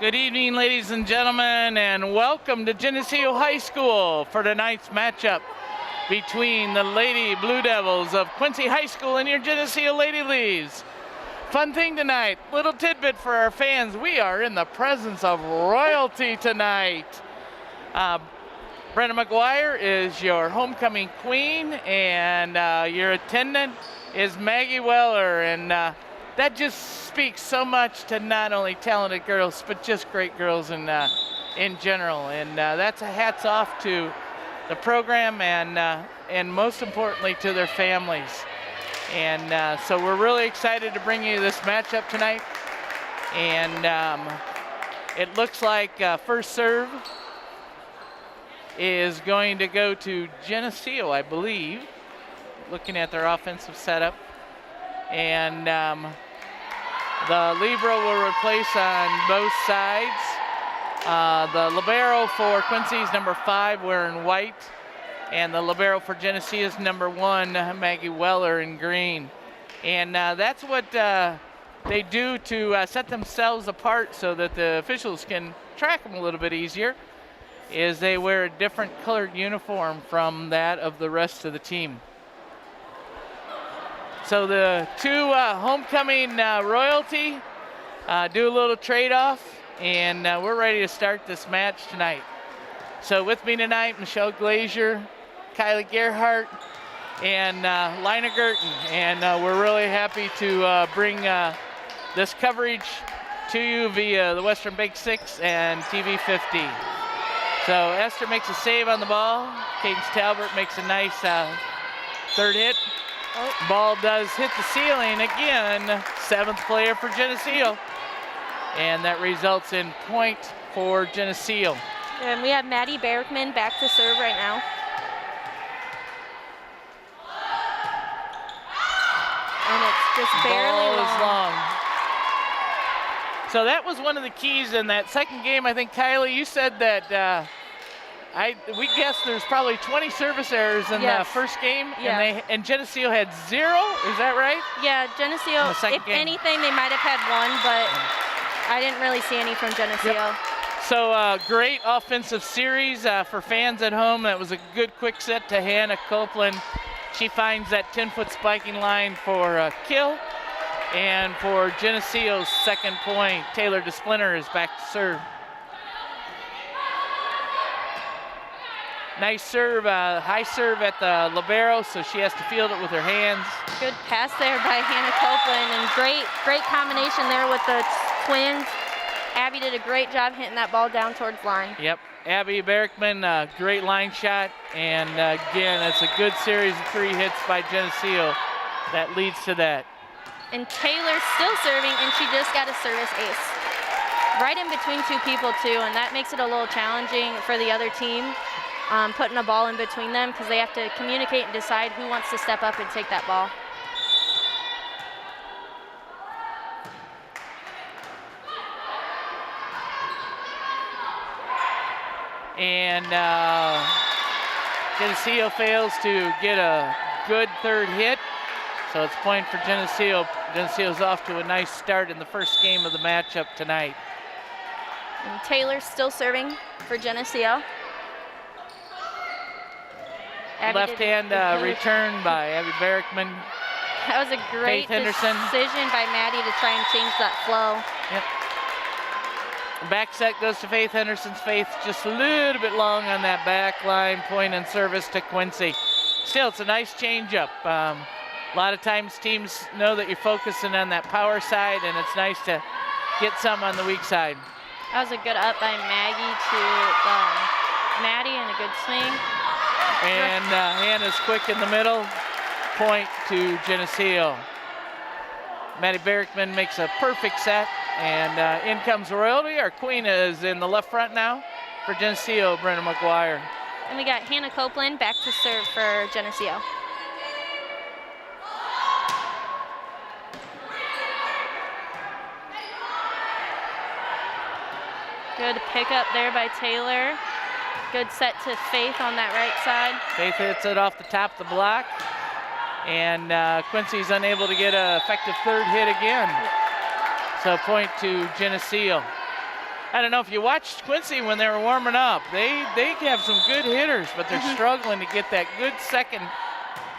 Good evening, ladies and gentlemen, and welcome to Geneseo High School for tonight's matchup between the Lady Blue Devils of Quincy High School and your Geneseo Lady Leaves. Fun thing tonight, little tidbit for our fans, we are in the presence of royalty tonight. Brenda McGuire is your homecoming queen, and your attendant is Maggie Weller, and that just speaks so much to not only talented girls, but just great girls in general. And that's a hats off to the program and most importantly to their families. And so we're really excited to bring you this matchup tonight. And it looks like first serve is going to go to Geneseo, I believe, looking at their offensive setup. And the libero will replace on both sides. The libero for Quincy is number 5, wearing white. And the libero for Geneseo is number 1, Maggie Weller, in green. And that's what they do to set themselves apart so that the officials can track them a little bit easier, is they wear a different colored uniform from that of the rest of the team. So the two homecoming royalty do a little trade-off, and we're ready to start this match tonight. So with me tonight, Michelle Glazier, Kylie Gerhardt, and Lina Gerton. And we're really happy to bring this coverage to you via the Western Big 6 and TV 50. So Esther makes a save on the ball. Cadence Talbert makes a nice third hit. Ball does hit the ceiling again, 7th player for Geneseo. And that results in point for Geneseo. And we have Maddie Berrickman back to serve right now. And it's just barely long. So that was one of the keys in that second game. I think, Kylie, you said that we guessed there's probably 20 service errors in the first game, and Geneseo had 0. Is that right? Yeah, Geneseo, if anything, they might have had 1, but I didn't really see any from Geneseo. Yep. So great offensive series for fans at home. That was a good quick set to Hannah Copeland. She finds that 10-foot spiking line for a kill. And for Geneseo's second point, Taylor DeSplinter is back to serve. Nice serve, high serve at the libero, so she has to field it with her hands. Good pass there by Hannah Copeland, and great combination there with the twins. Abby did a great job hitting that ball down towards line. Yep, Abby Berrickman, great line shot, and again, it's a good series of 3 hits by Geneseo that leads to that. And Taylor's still serving, and she just got a service ace. Right in between 2 people too, and that makes it a little challenging for the other team. Putting a ball in between them because they have to communicate and decide who wants to step up and take that ball. And Geneseo fails to get a good third hit, so it's point for Geneseo. Geneseo's off to a nice start in the first game of the matchup tonight. And Taylor's still serving for Geneseo. Left hand return by Abby Berrickman. That was a great decision by Maddie to try and change that flow. Yep. Back set goes to Faith Henderson's. Faith just a little bit long on that back line, point and service to Quincy. Still, it's a nice changeup. A lot of times teams know that you're focusing on that power side, and it's nice to get some on the weak side. That was a good up by Maggie to Maddie, and a good swing. And Hannah's quick in the middle, point to Geneseo. Maddie Berrickman makes a perfect set, and in comes royalty. Our queen is in the left front now for Geneseo, Brenda McGuire. And we got Hannah Copeland back to serve for Geneseo. Good pickup there by Taylor. Good set to Faith on that right side. Faith hits it off the top of the block. And Quincy's unable to get an effective third hit again. So point to Geneseo. I don't know if you watched Quincy when they were warming up. They have some good hitters, but they're struggling to get that good second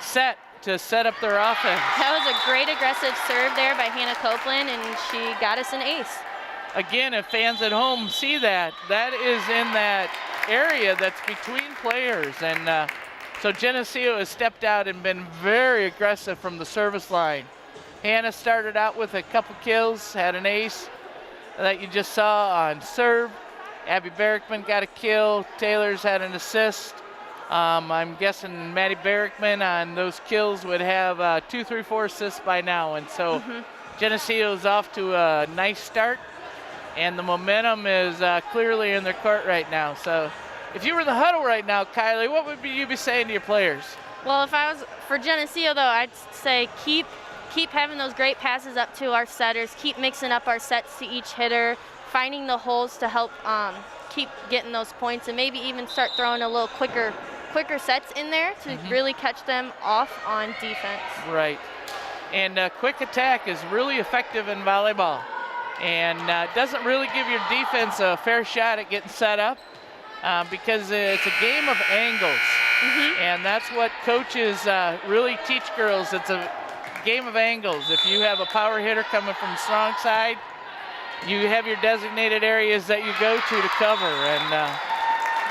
set to set up their offense. That was a great aggressive serve there by Hannah Copeland, and she got us an ace. Again, if fans at home see that, that is in that area that's between players. And so Geneseo has stepped out and been very aggressive from the service line. Hannah started out with a couple kills, had an ace that you just saw on serve. Abby Barrickman got a kill. Taylor's had an assist. I'm guessing Maddie Barrickman on those kills would have 2, 3, 4 assists by now. And so Geneseo's off to a nice start, and the momentum is clearly in their court right now. So if you were in the huddle right now, Kylie, what would you be saying to your players? Well, if I was for Geneseo, though, I'd say keep having those great passes up to our setters, keep mixing up our sets to each hitter, finding the holes to help keep getting those points, and maybe even start throwing a little quicker sets in there to really catch them off on defense. Right. And quick attack is really effective in volleyball, and doesn't really give your defense a fair shot at getting set up because it's a game of angles. And that's what coaches really teach girls. It's a game of angles. If you have a power hitter coming from the strong side, you have your designated areas that you go to cover. And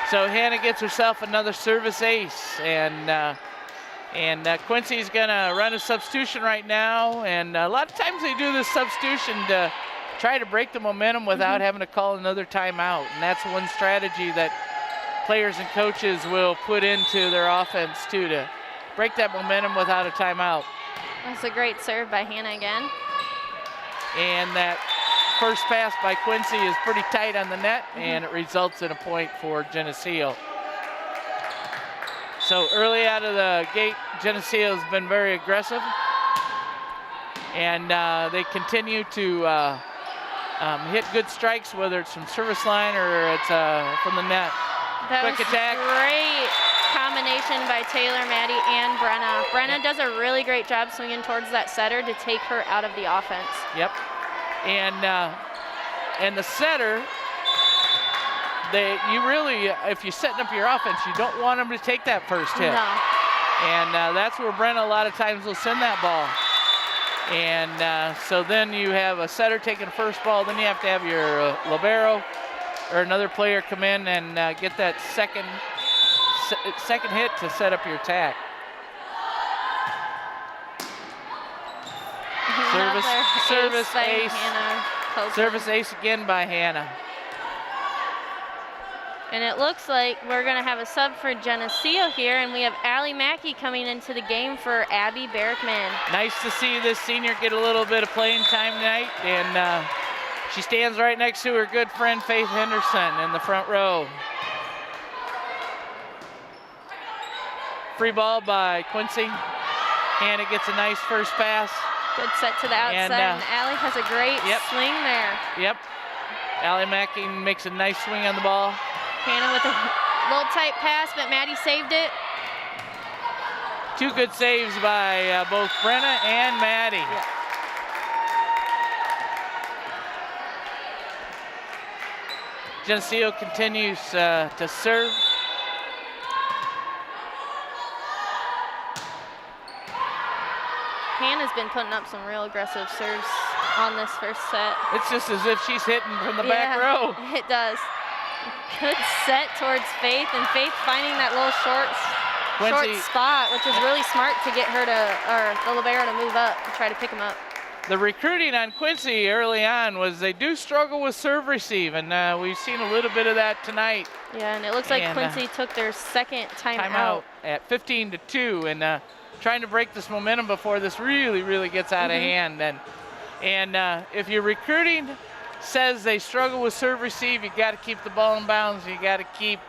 so Hannah gets herself another service ace. And Quincy's gonna run a substitution right now. And a lot of times they do this substitution to try to break the momentum without having to call another timeout. And that's one strategy that players and coaches will put into their offense too, to break that momentum without a timeout. That's a great serve by Hannah again. And that first pass by Quincy is pretty tight on the net, and it results in a point for Geneseo. So early out of the gate, Geneseo's been very aggressive, and they continue to hit good strikes, whether it's from service line or it's from the net. That Quick was attack. Great combination by Taylor, Maddie, and Brenna. Brenna does a really great job swinging towards that setter to take her out of the offense. Yep. And the setter, you really, if you're setting up your offense, you don't want them to take that first hit. No. And that's where Brenna a lot of times will send that ball. And so then you have a setter taking the first ball, then you have to have your libero or another player come in and get that second hit to set up your attack. Service ace. Service ace again by Hannah. And it looks like we're going to have a sub for Geneseo here, and we have Allie Mackey coming into the game for Abby Barrickman. Nice to see this senior get a little bit of playing time tonight, and she stands right next to her good friend Faith Henderson in the front row. Free ball by Quincy. Hannah gets a nice first pass. Good set to the outside, and Allie has a great swing there. Yep. Allie Mackey makes a nice swing on the ball. Hannah with a little tight pass, but Maddie saved it. Two good saves by both Brenna and Maddie. Yep. Geneseo continues to serve. Hannah's been putting up some real aggressive serves on this first set. It's just as if she's hitting from the back row. It does. Good set towards Faith, and Faith finding that little short spot, which is really smart to get her or the libero to move up and try to pick him up. The recruiting on Quincy early on was they do struggle with serve receive, and we've seen a little bit of that tonight. Yeah, and it looks like Quincy took their second timeout at 15-2, and trying to break this momentum before this really gets out of hand. And if your recruiting says they struggle with serve receive, you got to keep the ball in bounds. You got to keep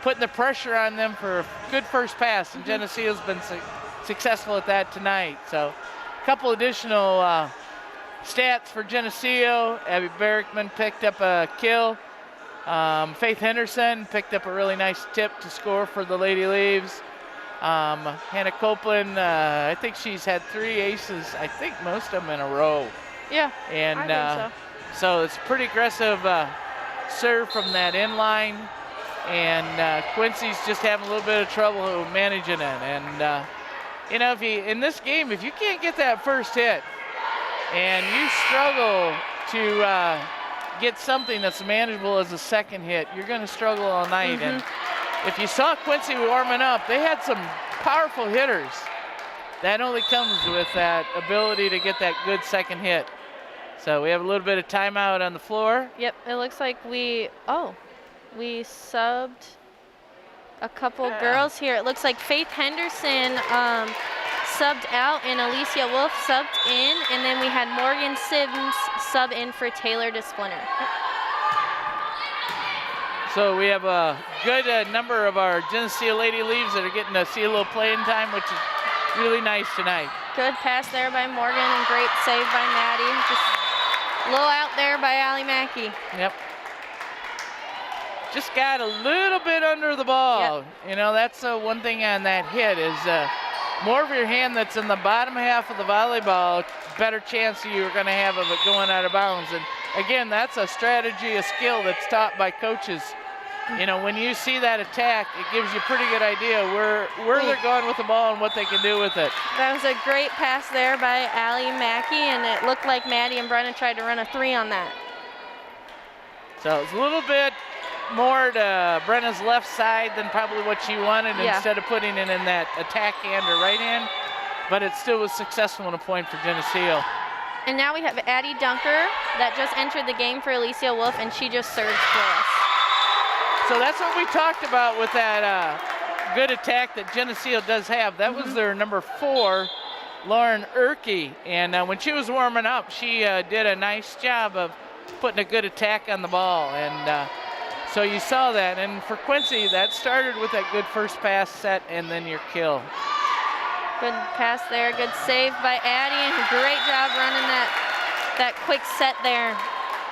putting the pressure on them for a good first pass, and Geneseo's been successful at that tonight. So a couple additional stats for Geneseo. Abby Barrickman picked up a kill. Faith Henderson picked up a really nice tip to score for the Lady Leaves. Hannah Copeland, I think she's had 3 aces, I think most of them in a row. Yeah, and I think so it's pretty aggressive serve from that inline, and Quincy's just having a little bit of trouble managing it. And you know, in this game, if you can't get that first hit and you struggle to get something that's manageable as a second hit, you're going to struggle all night. And if you saw Quincy warming up, they had some powerful hitters. That only comes with that ability to get that good second hit. So we have a little bit of timeout on the floor. Yep, it looks like we subbed a couple girls here. It looks like Faith Henderson subbed out and Alicia Wolf subbed in, and then we had Morgan Sims sub in for Taylor DeSplinter. So we have a good number of our Geneseo Lady Leaves that are getting to see a little playing time, which is really nice tonight. Good pass there by Morgan and great save by Maddie. Just a little out there by Allie Mackey. Yep. Just got a little bit under the ball. Yep. You know, that's one thing on that hit is more of your hand that's in the bottom half of the volleyball, better chance you're going to have of it going out of bounds. And again, that's a strategy, a skill that's taught by coaches. You know, when you see that attack, it gives you a pretty good idea where they're going with the ball and what they can do with it. That was a great pass there by Allie Mackey, and it looked like Maddie and Brenna tried to run a 3 on that. So it's a little bit more to Brenna's left side than probably what she wanted instead of putting it in that attack hand or right hand, but it still was successful in a point for Geneseo. And now we have Addie Dunker that just entered the game for Alicia Wolf, and she just served for us. So that's what we talked about with that good attack that Geneseo does have. That was their number 4, Lauren Erke. And when she was warming up, she did a nice job of putting a good attack on the ball. And so you saw that. And for Quincy, that started with that good first pass set and then your kill. Good pass there, good save by Addie, and a great job running that quick set there.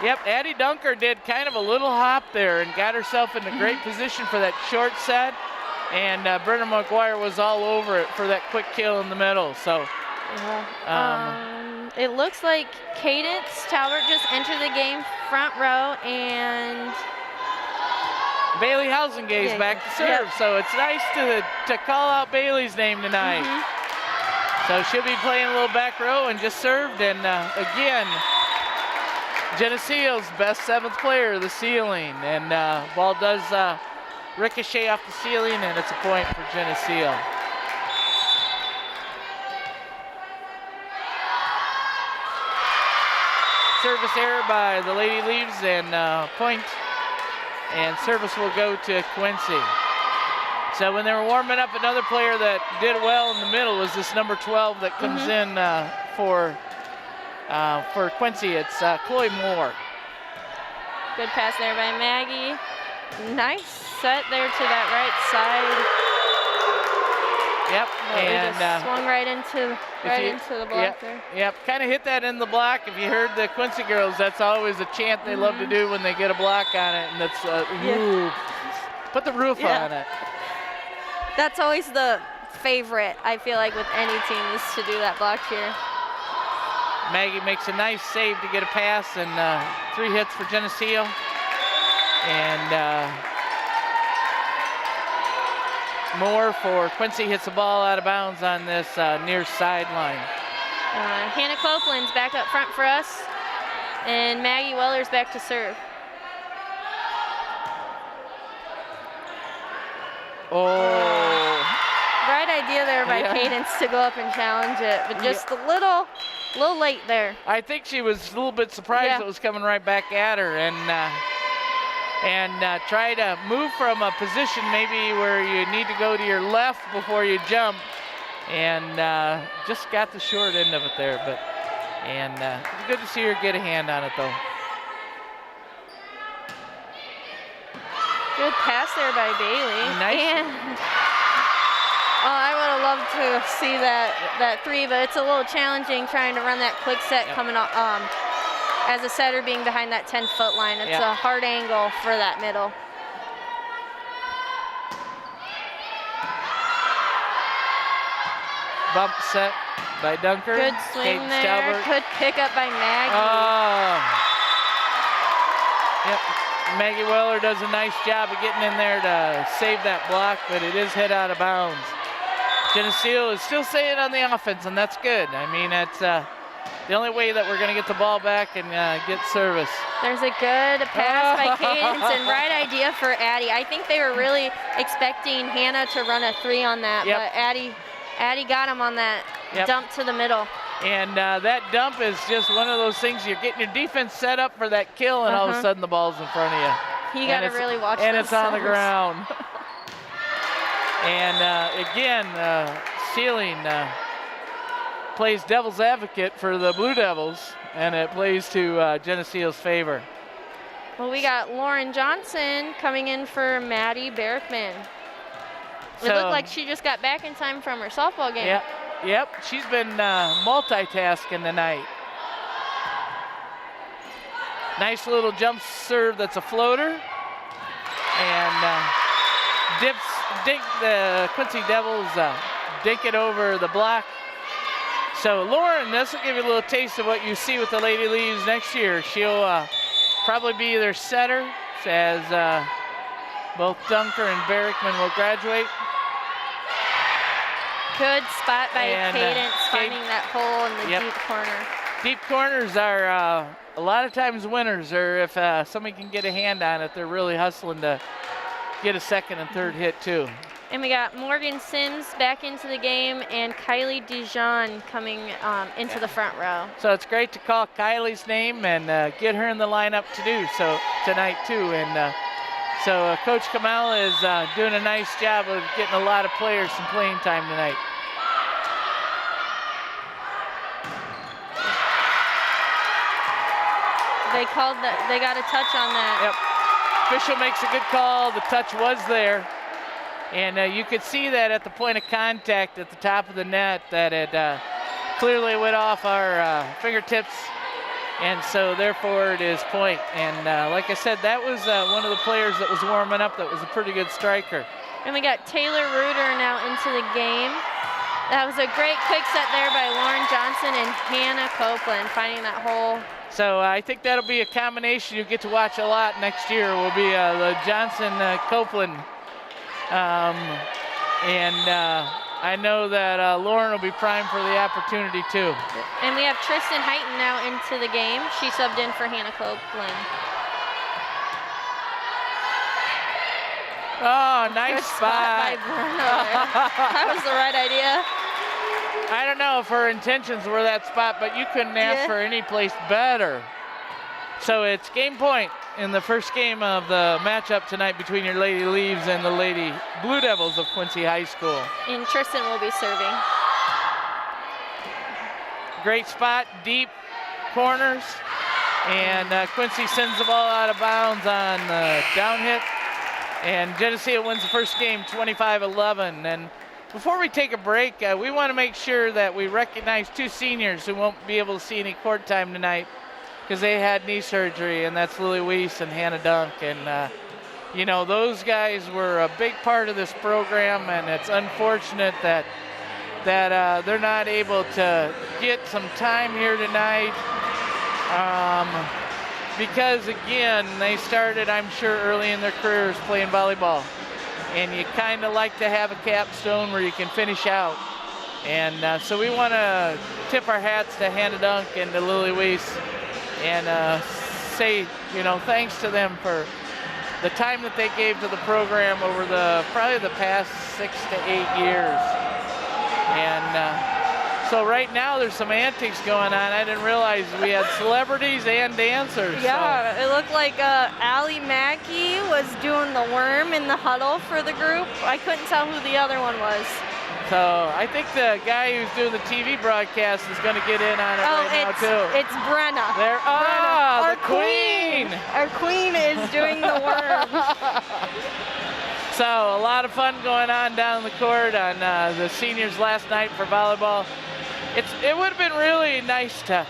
Yep, Addie Dunker did kind of a little hop there and got herself in a great position for that short set. And Brenna McGuire was all over it for that quick kill in the middle. So, it looks like Cadence Talbert just entered the game front row, and Bailey Housengay's back to serve. So it's nice to call out Bailey's name tonight. So she'll be playing a little back row and just served. And again, Geneseo's best 7th player, the ceiling, and ball does ricochet off the ceiling, and it's a point for Geneseo. Service error by the Lady Leaves, and point, and service will go to Quincy. So when they were warming up, another player that did well in the middle was this number 12 that comes in for Quincy. It's Chloe Moore. Good pass there by Maggie. Nice set there to that right side. Yep, and just swung right into the block there. Yep, kind of hit that in the block. If you heard the Quincy girls, that's always a chant they love to do when they get a block on it, and that's put the roof on it. That's always the favorite, I feel like, with any team, is to do that block here. Maggie makes a nice save to get a pass, and 3 hits for Geneseo. And Moore for Quincy hits the ball out of bounds on this near sideline. Hannah Copeland's back up front for us, and Maggie Weller's back to serve. Right idea there by Cadence to go up and challenge it, but just a little late there. I think she was a little bit surprised it was coming right back at her, and try to move from a position maybe where you need to go to your left before you jump, and just got the short end of it there. But it's good to see her get a hand on it though. Good pass there by Bailey. Nice. I would have loved to see that 3, but it's a little challenging trying to run that quick set coming up as a setter being behind that 10-foot line. It's a hard angle for that middle. Bump set by Dunker. Good swing Cadence there. Talbert. Good pickup by Maggie. Yep. Maggie Weller does a nice job of getting in there to save that block, but it is hit out of bounds. Geneseo is still staying on the offense, and that's good. I mean, that's the only way that we're going to get the ball back and get service. There's a good pass by Cadence and right idea for Addie. I think they were really expecting Hannah to run a 3 on that, but Addie got him on that dump to the middle. And that dump is just one of those things, you're getting your defense set up for that kill, and all of a sudden the ball's in front of you. You got to really watch and those it's on the serves. ground. And again, Sealing plays devil's advocate for the Blue Devils, and it plays to Geneseo's favor. Well, we got Lauren Johnson coming in for Maddie Berkman. It looked like she just got back in time from her softball game. Yep, she's been multitasking tonight. Nice little jump serve that's a floater. And the Quincy Devils dink it over the block. So Lauren, this will give you a little taste of what you see with the Lady Leaves next year. She'll probably be their setter as both Dunker and Berkman will graduate. Good spot by Cadence finding that hole in the deep corner. Deep corners are a lot of times winners, or if somebody can get a hand on it, they're really hustling to get a second and third hit too. And we got Morgan Sims back into the game and Kylie Dijon coming into the front row. So it's great to call Kylie's name and get her in the lineup to do so tonight too. And so Coach Kamal is doing a nice job of getting a lot of players some playing time tonight. They got a touch on that. Yep. Official makes a good call. The touch was there. And you could see that at the point of contact at the top of the net that it clearly went off our fingertips. And so therefore it is point. And like I said, that was one of the players that was warming up that was a pretty good striker. And we got Taylor Reuter now into the game. That was a great quick set there by Lauren Johnson and Hannah Copeland finding that hole. So I think that'll be a combination you get to watch a lot next year will be the Johnson-Copeland. I know that Lauren will be primed for the opportunity too. And we have Tristan Heighton now into the game. She subbed in for Hannah Copeland. Oh, nice spot. By Bruno. That was the right idea. I don't know if her intentions were that spot, but you couldn't ask for any place better. So it's game point in the first game of the matchup tonight between your Lady Leaves and the Lady Blue Devils of Quincy High School. And Tristan will be serving. Great spot, deep corners. And Quincy sends the ball out of bounds on the down hit. And Geneseo wins the first game 25-11. And before we take a break, we want to make sure that we recognize two seniors who won't be able to see any court time tonight because they had knee surgery, and that's Lily Weiss and Hannah Dunk. And, you know, those guys were a big part of this program, and it's unfortunate that they're not able to get some time here tonight because, again, they started, I'm sure, early in their careers playing volleyball. And you kind of like to have a capstone where you can finish out. And so we want to tip our hats to Hannah Dunk and to Lily Weiss and say, you know, thanks to them for the time that they gave to the program over probably the past 6 to 8 years. And so right now there's some antics going on. I didn't realize we had celebrities and dancers. Yeah, so. It looked like Allie Mackey was doing the worm in the huddle for the group. I couldn't tell who the other one was. So I think the guy who's doing the TV broadcast is going to get in on it now too. It's Brenna. Brenna. Our The queen. Our queen is doing the worm. So a lot of fun going on down the court on the seniors last night for volleyball. It would have been really nice to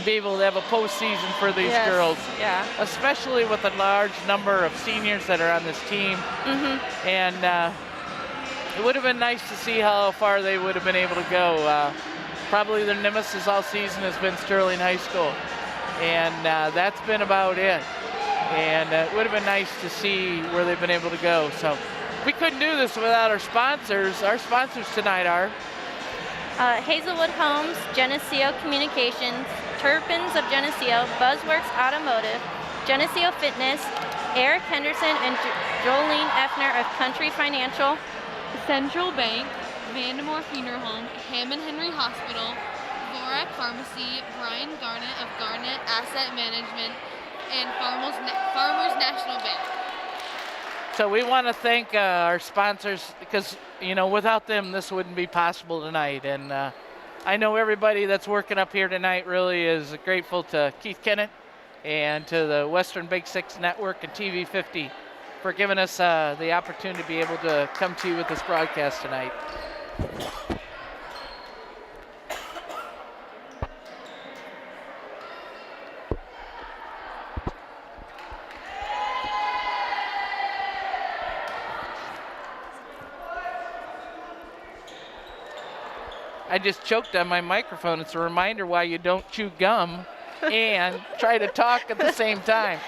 be able to have a postseason for these girls. Yeah. Especially with a large number of seniors that are on this team. Mm-hmm. And it would have been nice to see how far they would have been able to go. Probably their nemesis all season has been Sterling High School. And that's been about it. And it would have been nice to see where they've been able to go. So we couldn't do this without our sponsors. Our sponsors tonight are Hazelwood Homes, Geneseo Communications, Turpins of Geneseo, Buzzworks Automotive, Geneseo Fitness, Eric Henderson and Jolene Effner of Country Financial, Central Bank, Vandemore Funeral Home, Hammond Henry Hospital, Vorak Pharmacy, Brian Garnett of Garnett Asset Management, and Farmers National Bank. So we want to thank our sponsors because, you know, without them, this wouldn't be possible tonight. And I know everybody that's working up here tonight really is grateful to Keith Kennett and to the Western Big Six Network and TV 50 for giving us the opportunity to be able to come to you with this broadcast tonight. I just choked on my microphone. It's a reminder why you don't chew gum and try to talk at the same time.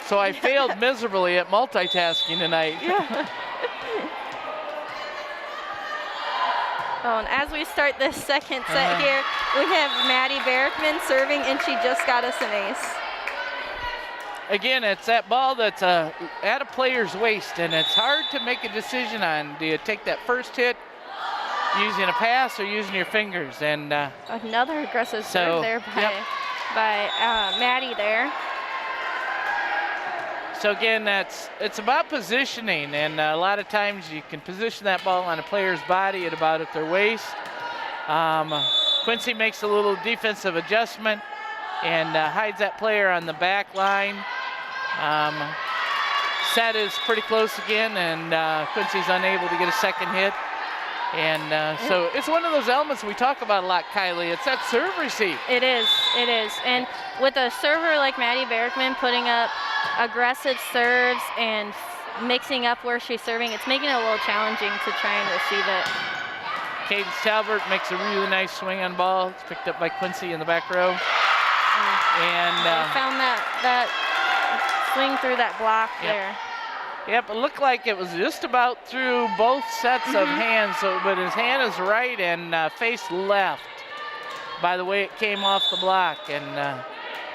So I failed miserably at multitasking tonight. Yeah. Oh, and as we start this second set here, we have Maddie Berkman serving, and she just got us an ace. Again, it's that ball that's at a player's waist, and it's hard to make a decision on. Do you take that first hit using a pass or using your fingers? And another aggressive serve there by Maddie there. So again, it's about positioning, and a lot of times you can position that ball on a player's body at about at their waist. Quincy makes a little defensive adjustment and hides that player on the back line. Set is pretty close again, and Quincy's unable to get a second hit. And so it's one of those elements we talk about a lot, Kylie. It's that serve receive. It is. And with a server like Maddie Berkman putting up aggressive serves and mixing up where she's serving, it's making it a little challenging to try and receive it. Cadence Talbert makes a really nice swing on ball. It's picked up by Quincy in the back row. And found that swing through that block there. Yep, it looked like it was just about through both sets of hands, but his hand is right and face left by the way it came off the block. And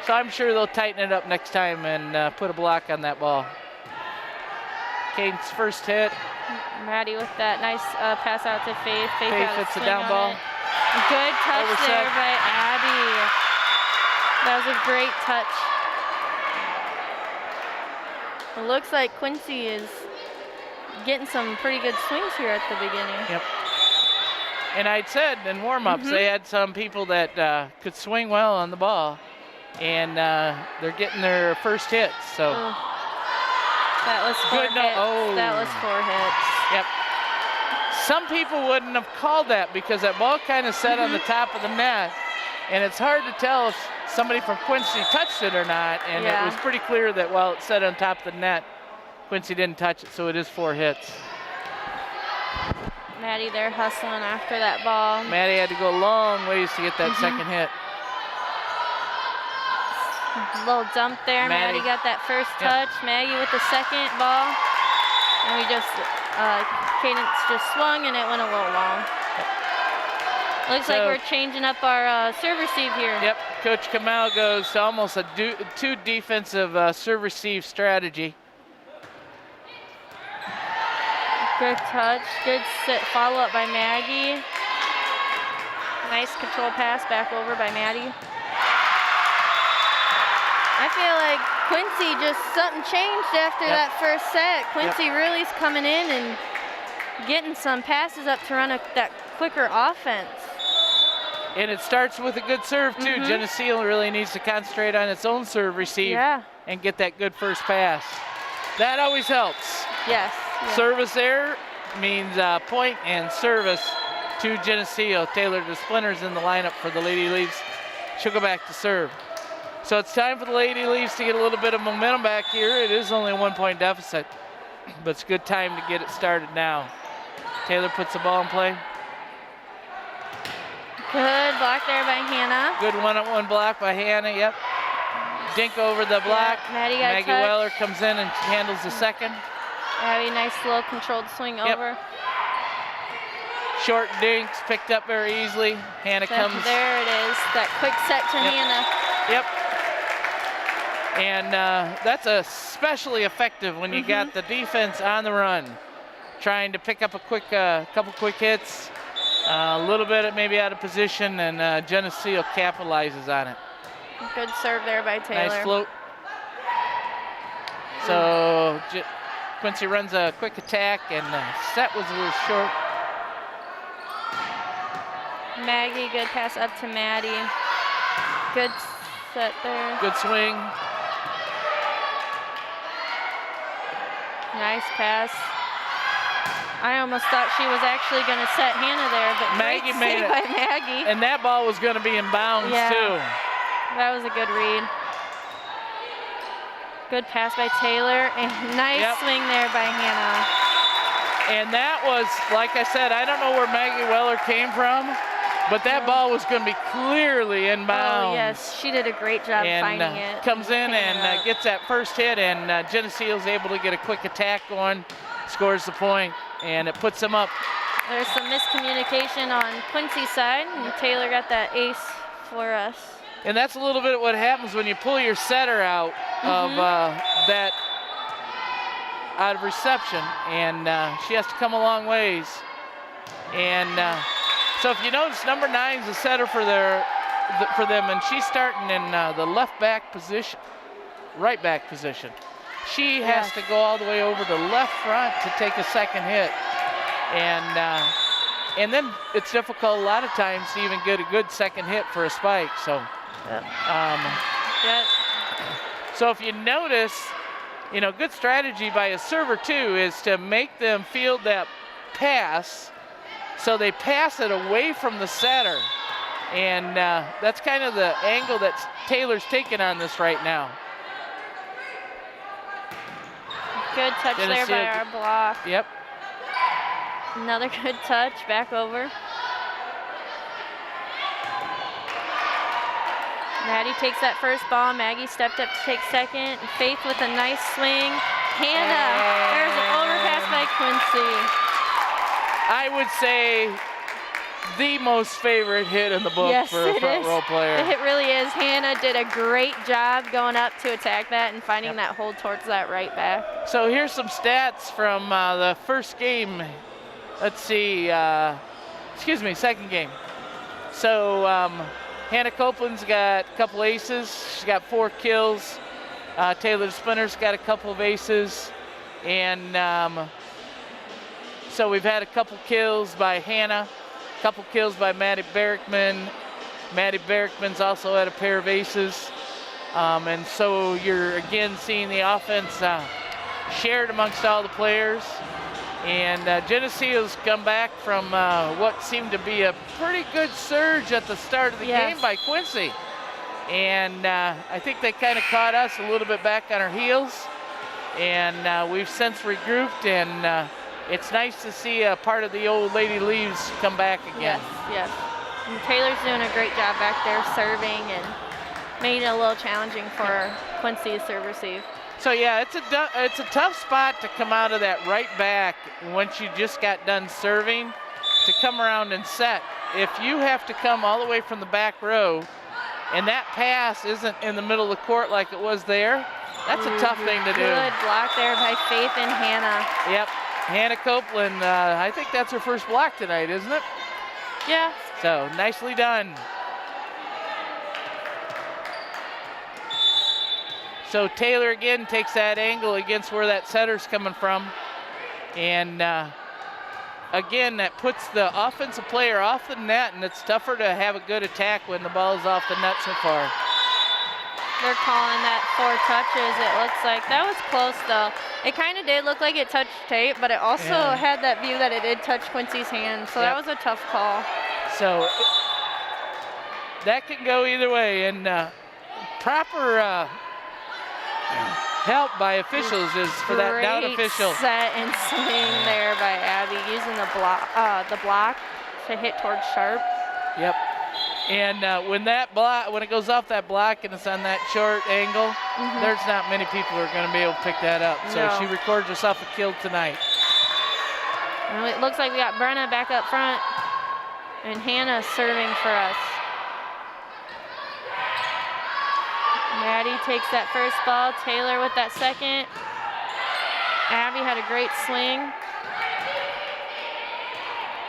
so I'm sure they'll tighten it up next time and put a block on that ball. Cadence first hit. Maddie with that nice pass out to Faith. Faith hits a down ball. Good touch there by Abby. That was a great touch. It looks like Quincy is getting some pretty good swings here at the beginning. Yep. And I'd said in warm-ups they had some people that could swing well on the ball, and they're getting their first hits. So that was four hits. That was 4 hits. Yep. Some people wouldn't have called that because that ball kind of set on the top of the net, and it's hard to tell if somebody from Quincy touched it or not, and it was pretty clear that while it set on top of the net, Quincy didn't touch it, so it is 4 hits. Maddie there hustling after that ball. Maddie had to go a long ways to get that second hit. A little dump there. Maddie got that first touch. Maggie with the second ball. And we just, Cadence just swung and it went a little long. Looks like we're changing up our serve receive here. Yep, Coach Kamal goes to almost a two defensive serve receive strategy. Good touch, good follow up by Maggie. Nice control pass back over by Maddie. I feel like Quincy just something changed after that first set. Quincy really is coming in and getting some passes up to run that quicker offense. And it starts with a good serve too. Geneseo really needs to concentrate on its own serve receive and get that good first pass. That always helps. Yes. Service error means point and service to Geneseo. Taylor DeSplinter's in the lineup for the Lady Leaves. She'll go back to serve. So it's time for the Lady Leaves to get a little bit of momentum back here. It is only a 1-point deficit, but it's a good time to get it started now. Taylor puts the ball in play. Good block there by Hannah. Good one-on-one block by Hannah, dink over the block. Yeah, Maddie got Maggie touched. Weller comes in and handles the second. Abby, nice slow controlled swing over. Short dinks picked up very easily. Hannah comes. There it is, that quick set to Hannah. Yep. And that's especially effective when you got the defense on the run, trying to pick up a quick, couple quick hits, a little bit maybe out of position, and Geneseo capitalizes on it. Good serve there by Taylor. Nice float. So Quincy runs a quick attack, and the set was a little short. Maggie, good pass up to Maddie. Good set there. Good swing. Nice pass. I almost thought she was actually going to set Hannah there, but Maggie great made save it. by Maggie. And that ball was going to be in bounds, too. That was a good read. Good pass by Taylor, and nice swing there by Hannah. And that was, like I said, I don't know where Maggie Weller came from, but that ball was going to be clearly inbounds. Oh, yes, she did a great job finding it. Comes in and gets that first hit, and Geneseo's able to get a quick attack going, scores the point, and it puts them up. There's some miscommunication on Quincy's side, and Taylor got that ace for us. And that's a little bit of what happens when you pull your setter out of that out of reception, and she has to come a long ways. And so if you notice, number 9 is the setter for them, and she's starting in the left back position, right back position. She has to go all the way over the left front to take a second hit, and then it's difficult a lot of times to even get a good second hit for a spike. So. So if you notice, you know, good strategy by a server too is to make them field that pass, so they pass it away from the setter, and that's kind of the angle that Taylor's taking on this right now. Good touch there by our block. Yep. Another good touch back over. Maddie takes that first ball. Maggie stepped up to take second. Faith with a nice swing. Hannah, there's an overpass by Quincy. I would say the most favorite hit in the book for a front row player. It really is. Hannah did a great job going up to attack that and finding that hold towards that right back. So here's some stats from the first game. Let's see, second game. So Hannah Copeland's got a couple aces. She's got 4 kills. Taylor Spinner's got a couple of aces. And so we've had a couple kills by Hannah, a couple kills by Maddie Berrickman. Maddie Berrickman's also had a pair of aces. And so you're again seeing the offense shared amongst all the players. And Geneseo's come back from what seemed to be a pretty good surge at the start of the game by Quincy. And I think they kind of caught us a little bit back on our heels. And we've since regrouped, and it's nice to see a part of the old Lady Leaves come back again. Yes. And Taylor's doing a great job back there serving and made it a little challenging for Quincy to serve receive. So yeah, it's a tough spot to come out of that right back once you just got done serving to come around and set. If you have to come all the way from the back row and that pass isn't in the middle of the court like it was there, that's a tough thing to do. Good block there by Faith and Hannah. Yep, Hannah Copeland, I think that's her first block tonight, isn't it? Yeah. So nicely done. So Taylor again takes that angle against where that setter's coming from. And again, that puts the offensive player off the net, and it's tougher to have a good attack when the ball's off the net so far. They're calling that 4 touches, it looks like. That was close though. It kind of did look like it touched tape, but it also had that view that it did touch Quincy's hand. So that was a tough call. So that can go either way, and proper help by officials is for that down official. Set and swing there by Abby, using the block to hit towards Sharp. Yep. And when it goes off that block and it's on that short angle, there's not many people who are going to be able to pick that up. So No. she records herself a kill tonight. Well, it looks like we got Brenna back up front and Hannah serving for us. Maddie takes that first ball. Taylor with that second. Abby had a great swing.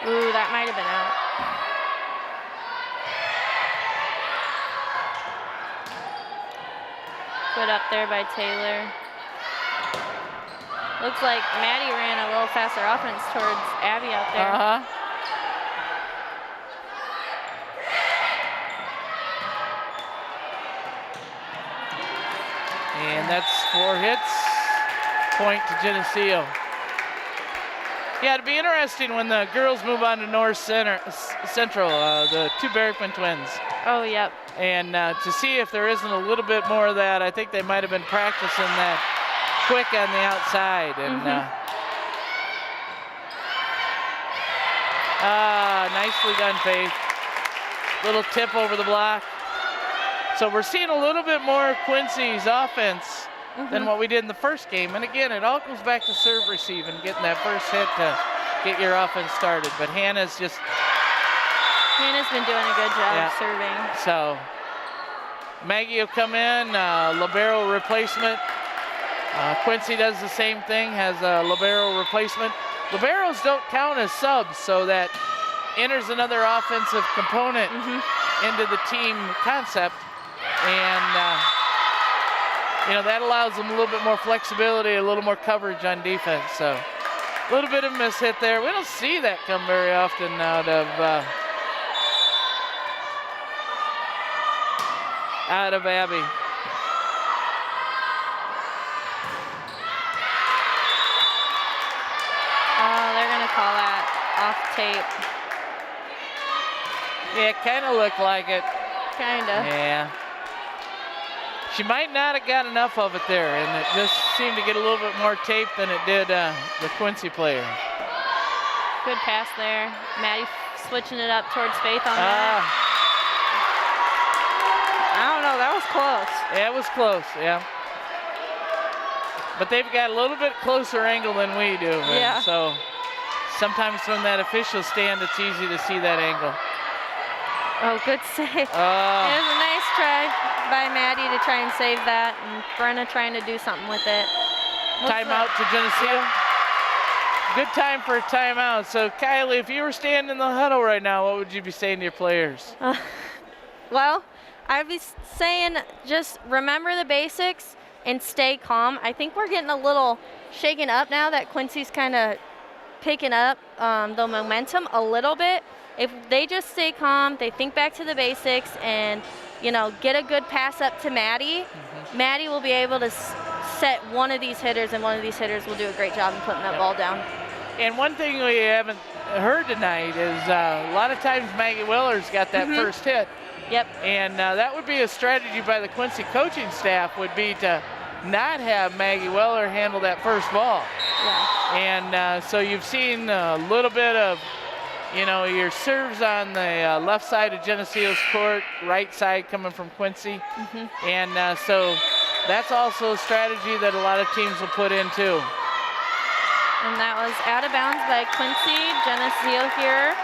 Ooh, that might have been out. Put up there by Taylor. Looks like Maddie ran a little faster offense towards Abby out there. And that's 4 hits. Point to Geneseo. Yeah, it'll be interesting when the girls move on to North Central, the 2 Berrickman twins. Oh, yep. And to see if there isn't a little bit more of that. I think they might have been practicing that quick on the outside. And nicely done, Faith. Little tip over the block. So we're seeing a little bit more of Quincy's offense than what we did in the first game. And again, it all goes back to serve receive and getting that first hit to get your offense started. But Hannah's been doing a good job serving. So Maggie will come in, libero replacement. Quincy does the same thing, has a libero replacement. Liberos don't count as subs, so that enters another offensive component into the team concept. And that allows them a little bit more flexibility, a little more coverage on defense. So a little bit of miss hit there. We don't see that come very often out of Abby. Oh, they're gonna call that off tape. Yeah, it kind of looked like it. Kinda. Yeah. She might not have got enough of it there, and it just seemed to get a little bit more tape than it did the Quincy player. Good pass there. Maddie switching it up towards Faith on that. I don't know, that was close. Yeah, it was close, yeah. But they've got a little bit closer angle than we do. Yeah. So sometimes from that official stand, it's easy to see that angle. Oh, good save. It was a nice try by Maddie to try and save that, and Brenna trying to do something with it. Timeout to Geneseo. Good time for a timeout. So, Kylie, if you were standing in the huddle right now, what would you be saying to your players? Well, I'd be saying just remember the basics and stay calm. I think we're getting a little shaken up now that Quincy's kind of picking up the momentum a little bit. If they just stay calm, they think back to the basics and, get a good pass up to Maddie, Maddie will be able to set one of these hitters, and one of these hitters will do a great job in putting that ball down. And one thing we haven't heard tonight is a lot of times Maggie Willer's got that first hit. Yep. And that would be a strategy by the Quincy coaching staff, would be to not have Maggie Weller handle that first ball. Yeah. And so you've seen a little bit of, your serves on the left side of Geneseo's court, right side coming from Quincy. And so that's also a strategy that a lot of teams will put in too. And that was out of bounds by Quincy. Geneseo here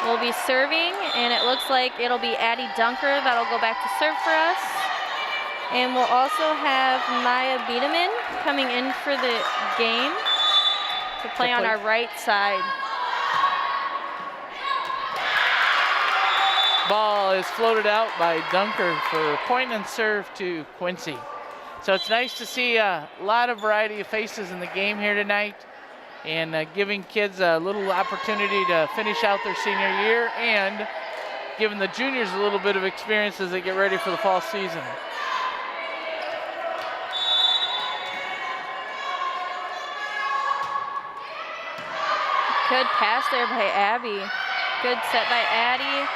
will be serving, and it looks like it'll be Addie Dunker that'll go back to serve for us. And we'll also have Maya Biederman coming in for the game to play on our right side. Ball is floated out by Dunker for point and serve to Quincy. So it's nice to see a lot of variety of faces in the game here tonight, and giving kids a little opportunity to finish out their senior year and giving the juniors a little bit of experience as they get ready for the fall season. Good pass there by Abby. Good set by Addie.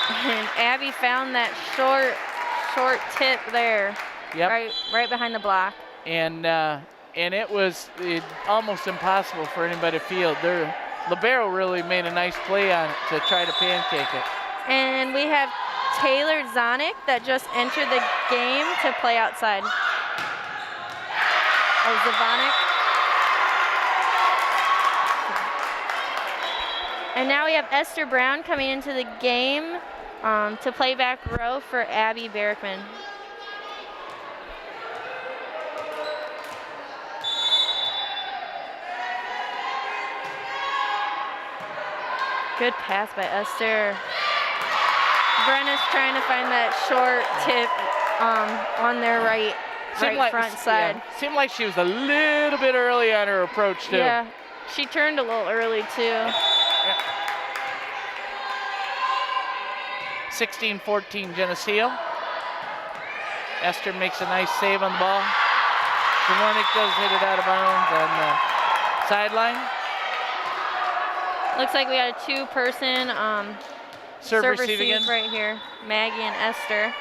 And Abby found that short tip there. Yep. Right behind the block. And it was almost impossible for anybody to field. Their libero really made a nice play on it to try to pancake it. And we have Taylor Zonick that just entered the game to play outside. Oh, Zavonik. And now we have Esther Brown coming into the game to play back row for Abby Berkman. Good pass by Esther. Brenna's trying to find that short tip on their right front side. Yeah, seemed like she was a little bit early on her approach too. Yeah, she turned a little early too. 16-14 Geneseo. Esther makes a nice save on the ball. Zavonik does hit it out of bounds on the sideline. Looks like we got a two-person Serve receive again. right here, Maggie and Esther.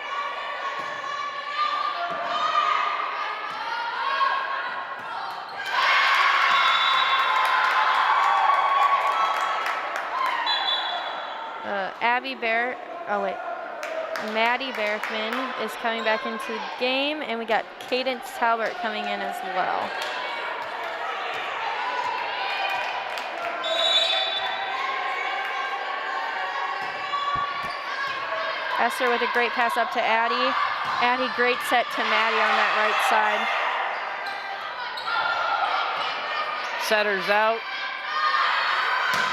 Maddie Berkman is coming back into the game, and we got Cadence Talbert coming in as well. Esther with a great pass up to Addie. Addie, great set to Maddie on that right side. Setters out.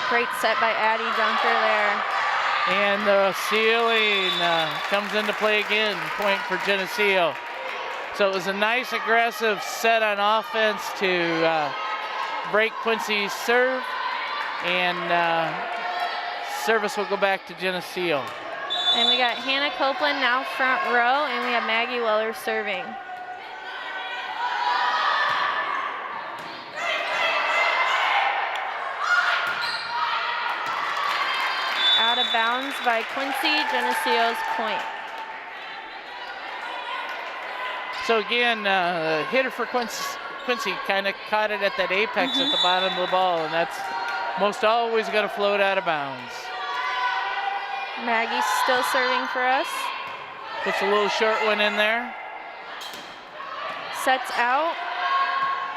Great set by Addie Dunker there. And the ceiling comes into play again, point for Geneseo. So it was a nice aggressive set on offense to break Quincy's serve, and service will go back to Geneseo. And we got Hannah Copeland now front row, and we have Maggie Weller serving. Out of bounds by Quincy, Geneseo's point. So again, hitter for Quincy kind of caught it at that apex at the bottom of the ball, and that's most always going to float out of bounds. Maggie's still serving for us. Puts a little short one in there. Sets out.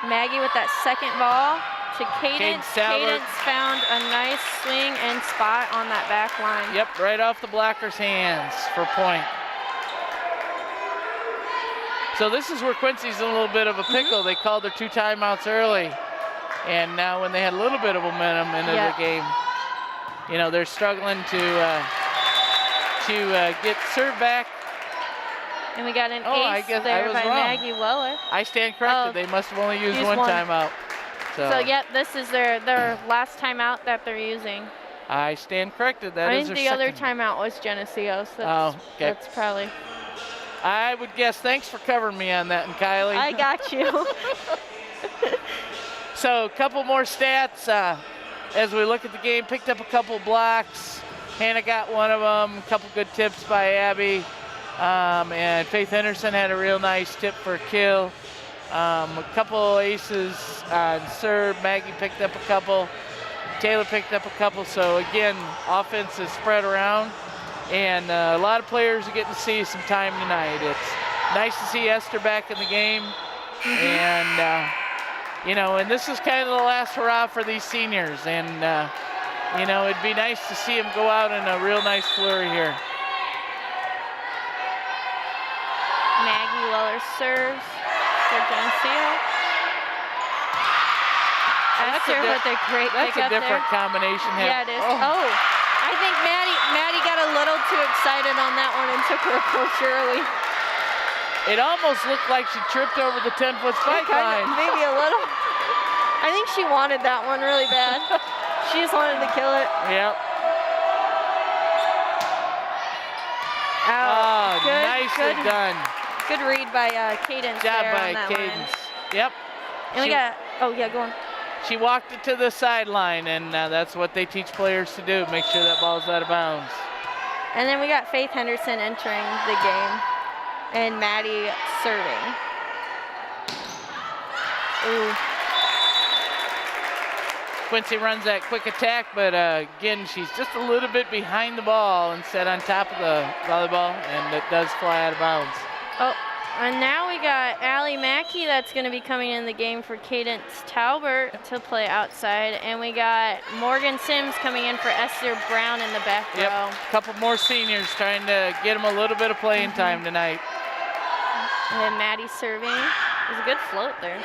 Maggie with that second ball to Cadence. Cadence found a nice swing and spot on that back line. Yep, right off the blocker's hands for point. So this is where Quincy's in a little bit of a pickle. They called their 2 timeouts early, and now when they had a little bit of momentum into the game, you know, they're struggling to get served back. And we got an ace there by Maggie Weller. I stand corrected. They must have only used one timeout. So yep, this is their last timeout that they're using. I stand corrected. That I is think their the second. other timeout was Geneseo, so that's probably. I would guess. Thanks for covering me on that, and Kylie. I got you. So a couple more stats as we look at the game. Picked up a couple blocks. Hannah got one of them. A couple good tips by Abby. And Faith Henderson had a real nice tip for a kill. A couple aces on serve. Maggie picked up a couple. Taylor picked up a couple. So again, offense is spread around, and a lot of players are getting to see some time tonight. It's nice to see Esther back in the game, and you know, and this is kind of the last hurrah for these seniors, and you know, it'd be nice to see them go out in a real nice flurry here. Maggie Weller serves for Geneseo. Esther with a great That's pick a up different there. combination. Yeah, it is. Oh, I think Maddie got a little too excited on that one and took her approach early. It almost looked like she tripped over the 10-foot spike line. Maybe a little. I think she wanted that one really bad. She just wanted to kill it. Yep. Oh, nicely done. Good read by Cadence. Job there by on that Cadence. line. Yep. And we got, go on. She walked it to the sideline, and that's what they teach players to do, make sure that ball's out of bounds. And then we got Faith Henderson entering the game, and Maddie serving. Ooh. Quincy runs that quick attack, but again, she's just a little bit behind the ball instead on top of the volleyball, and it does fly out of bounds. Oh, and now we got Allie Mackey that's going to be coming in the game for Cadence Talbert to play outside, and we got Morgan Sims coming in for Esther Brown in the back row. A couple more seniors trying to get them a little bit of playing time tonight. And then Maddie serving. There's a good float there.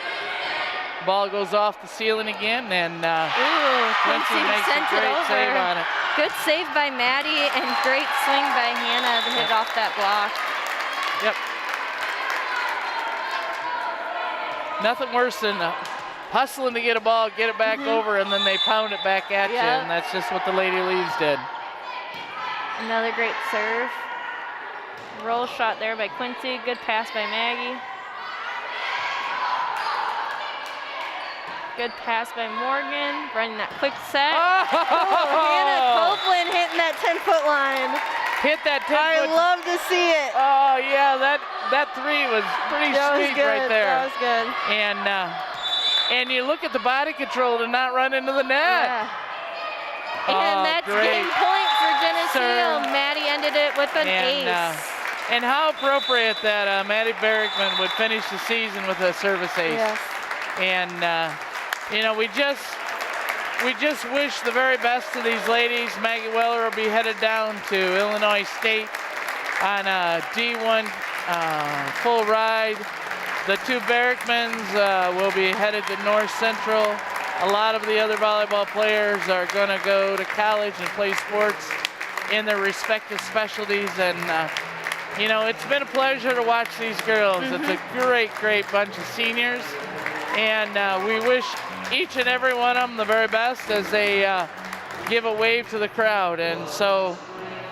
Ball goes off the ceiling again, and Quincy makes a sent it great over. save on it. Good save by Maddie and great swing by Hannah to hit off that block. Yep. Nothing worse than hustling to get a ball, get it back over, and then they pound it back at you, and that's just what the Lady Leaves did. Another great serve. Roll shot there by Quincy. Good pass by Maggie. Good pass by Morgan, running that quick set. Hannah Copeland hitting that 10-foot line. Hit that 10-foot. I love to see it. Oh, yeah, that three was pretty sweet right there. That was good. And you look at the body control to not run into the net. Yeah. And that's game point for Geneseo. Maddie ended it with an ace. And how appropriate that Maddie Berrickman would finish the season with a service ace. Yes. And you know, we just wish the very best to these ladies. Maggie Weller will be headed down to Illinois State on a D1 full ride. The two Berrickmans will be headed to North Central. A lot of the other volleyball players are going to go to college and play sports in their respective specialties. And you know, it's been a pleasure to watch these girls. It's a great, great bunch of seniors. And we wish each and every one of them the very best as they give a wave to the crowd. And so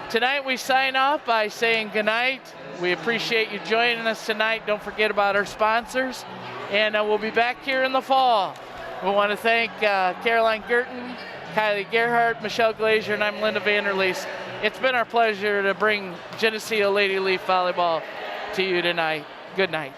tonight we sign off by saying goodnight. We appreciate you joining us tonight. Don't forget about our sponsors. And we'll be back here in the fall. We want to thank Caroline Gerton, Kylie Gerhardt, Michelle Glazier, and I'm Linda Vanderleest. It's been our pleasure to bring Geneseo Lady Leaf Volleyball to you tonight. Good night.